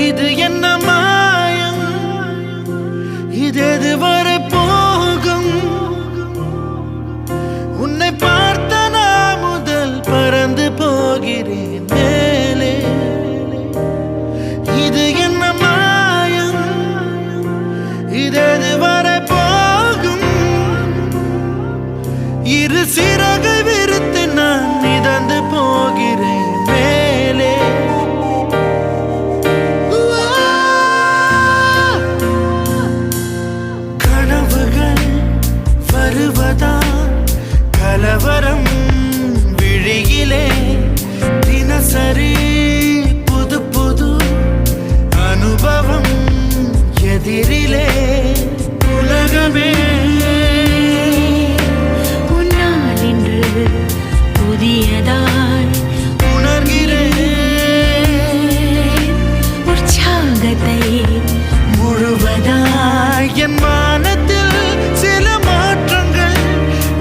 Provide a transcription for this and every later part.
இது என்ன மாயம், இது எதுவரை போகும்? உன்னை பார்த்த நான் முதல் பறந்து போகிறேன் மேலே. இது என்ன மாயம், இது எதுவரை போகும்? இரு சிறகை விரித்து நான் மிதந்து போகிறேன் மேலே. கனவுகள் வருவதா கலவரம் விழியிலே, தினசரி புது புது அனுபவம் எதிரிலே. உலகமே உன்னால் இன்று புதியதாய் உணர்கிறேன். உற்சாகத்தை முழுவதாய் என் வானத்தில் சில மாற்றங்கள்,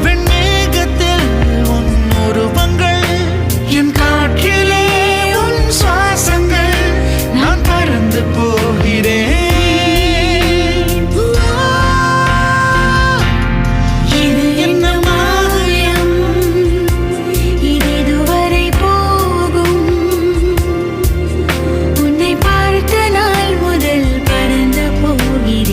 வெண்மேகத்தில் உன் உருவங்கள், என் காற்றிலே உன் சுவாசங்கள். நான் பறந்து போகிறேன். இது என்ன மாயம், இது எதுவரை போகும்? உன்னை பார்த்த நாள் முதல் பறந்து போகிறேன்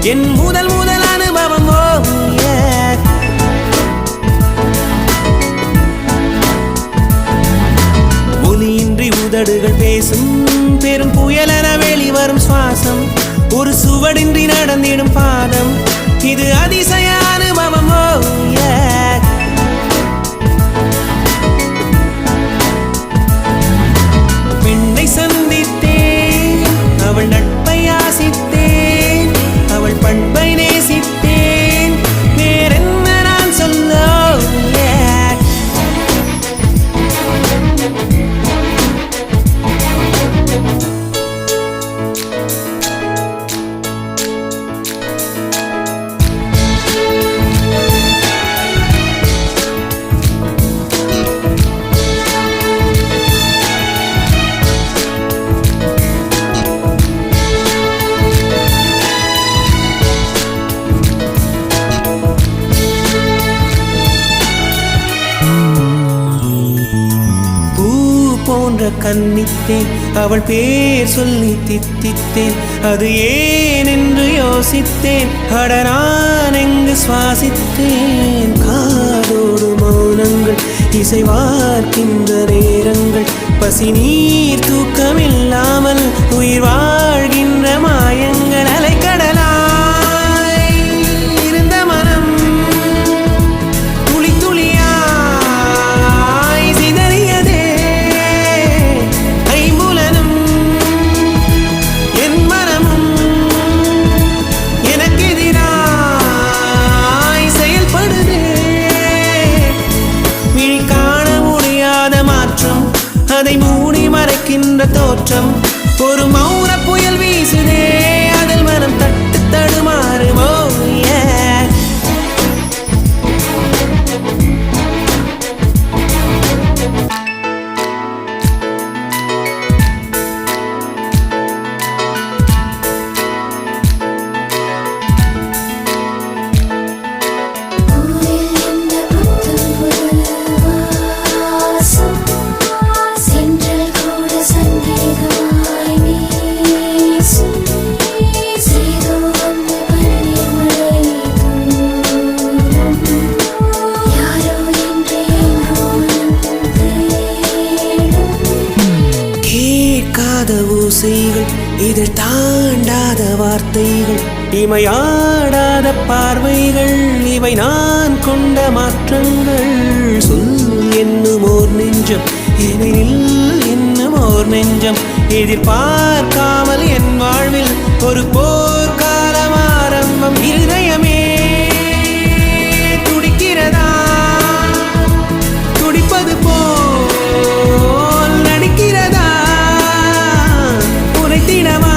என் முதல் முதல் அனுபவம். ஒலியின்றி உதடுகள் பேசும் பெரும் புயலென வெளிவரும் சுவாசம், ஒரு சுவடின்றி நடந்திடும் பாதம், இது அதிசய அனுபவம். பெண்ணை சந்தித்தேன், அவள் நட்பை ஆசித்தேன், அவள் பண்பை நேசித்தேன், வேறென்ன நான் சொல்ல. போன்ற கன்னித்தேன், அவள் பேர் சொல்லி தித்தித்தேன், அது ஏன் என்று யோசித்தேன், அட நான் எங்கு சுவாசித்தேன். காதோடு மௌனங்கள் இசைவார்க்கின்ற நேரங்கள், பசி நீர் தூக்கமில்லாமல் உயிர் வாழ்கின்ற மாயங்கள், அலைக்கடலாய் இருந்த மனம் துளி துளியாய் சிதறியதே. அதை மூடி மறைக்கின்ற தோற்றம், ஒரு மௌன புயல் வீசுதே, அதில் மனம் தட்டு தடுமாறுமோ. இதில் தாண்டாத வார்த்தைகள், இமையாடாத பார்வைகள், இவை நான் கொண்ட மாற்றங்கள். சொல் என்னும் ஓர் நெஞ்சம், எனில் என்னும் ஓர் நெஞ்சம், எதிர்பார்க்காமல் என் வாழ்வில் ஒரு போர்க்காலம் ஆரம்பம். இதயமே துடிக்கிறதா, துடிப்பது போல் நடிக்கிறதா, உரைத்திடவா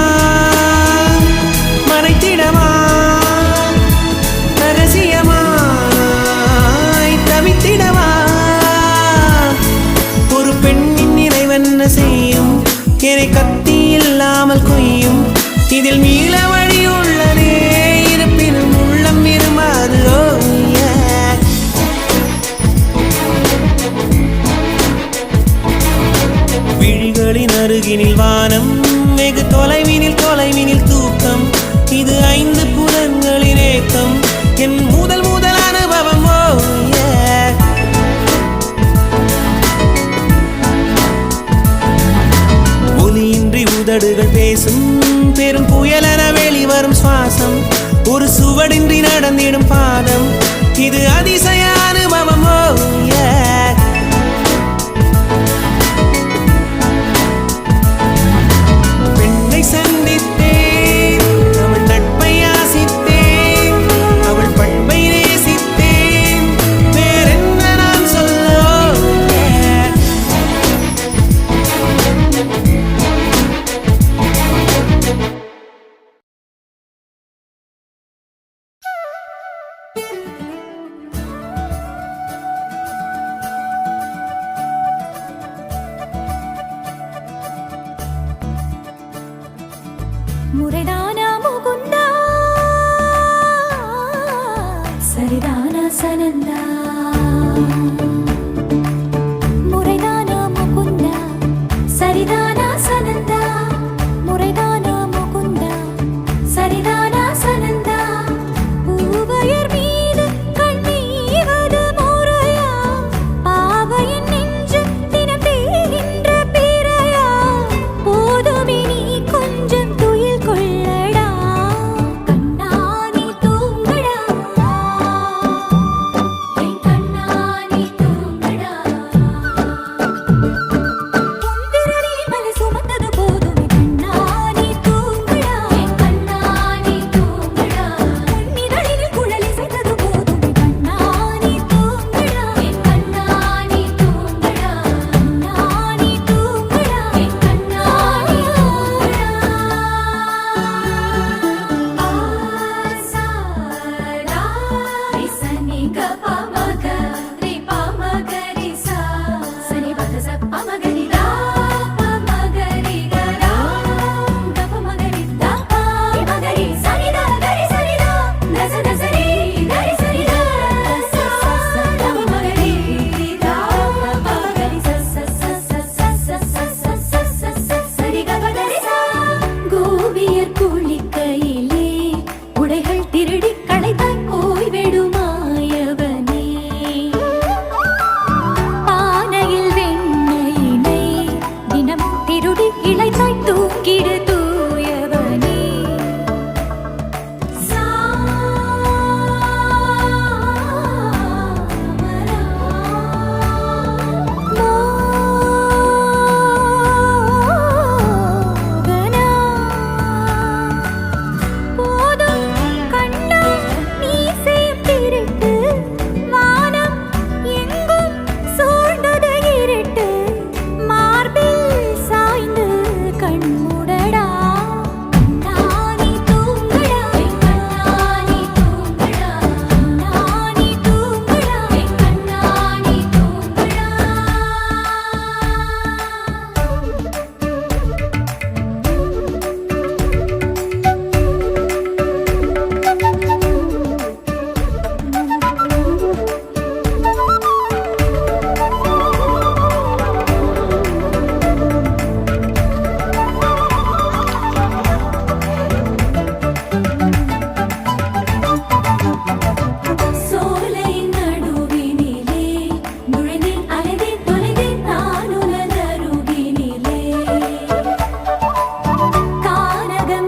மறைத்திடவா, ரகசியமாய் தவித்திடவா. ஒரு பெண்ணின் நிறைவென்ன செய்யும், என்னை கத்தி இல்லாமல் கொய்யும், இதில் மீள வழி உள்ளதே, இருப்பினும் உள்ளம் விரும்பாது. விழிகளின் அருகினில் வானம், வெகு தொலைவினில் தொலைவினில் தூக்கம், இது 5 புலன்களின் ஏக்கம், என் முதல் முதல் அனுபவம். ஒலியின்றி உதடுகள் பேசும் பெரும் புயலென வெளிவரும் சுவாசம், ஒரு சுவடின்றி நடந்திடும் பாதம், இது அதிசய அனுபவம். பெண்ணை சந்தித்தேன், அவள் நட்பை ஆசித்தேன், அவள் பண்பை நேசித்தேன், வேறென்ன நான் சொல்ல. முறைதானா முகுந்தா, சரிதானா சனந்தா,